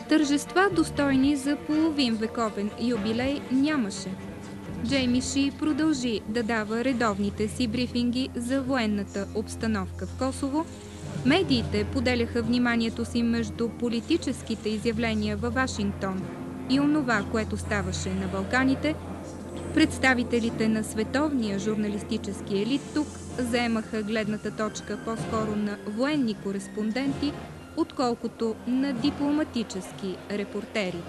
Тържества, достойни за половин вековен юбилей, нямаше. Джейми Ши продължи да дава редовните си брифинги за военната обстановка в Косово. Медиите поделяха вниманието си между политическите изявления във Вашингтон и онова, което ставаше на Балканите. Представителите на световния журналистически елит тук заемаха гледната точка по-скоро на военни кореспонденти, отколкото на дипломатически репортери.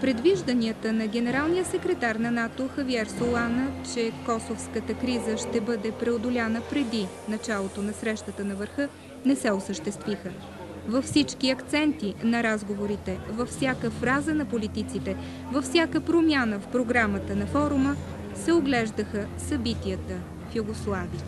Предвижданията на генералния секретар на НАТО Хавиер Солана, че косовската криза ще бъде преодоляна преди началото на срещата на върха, не се осъществиха. Във всички акценти на разговорите, във всяка фраза на политиците, във всяка промяна в програмата на форума се оглеждаха събитията в Югославия.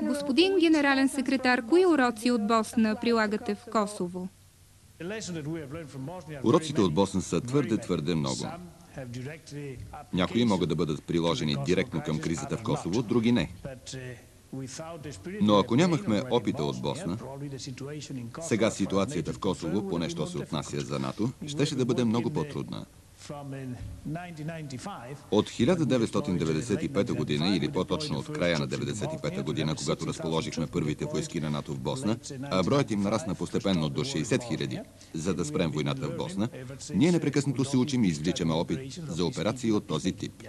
Господин генерален секретар, кои уроци от Босна прилагате в Косово? Уроците от Босна са твърде много. Някои могат да бъдат приложени директно към кризата в Косово, други не. Но ако нямахме опита от Босна, сега ситуацията в Косово, поне що се отнася за НАТО, щеше да бъде много по-трудна. От 1995 година, или по-точно от края на 1995 година, когато разположихме първите войски на НАТО в Босна, а броят им нарасна постепенно до 60 000, за да спрем войната в Босна, ние непрекъснато се учим и извличаме опит за операции от този тип.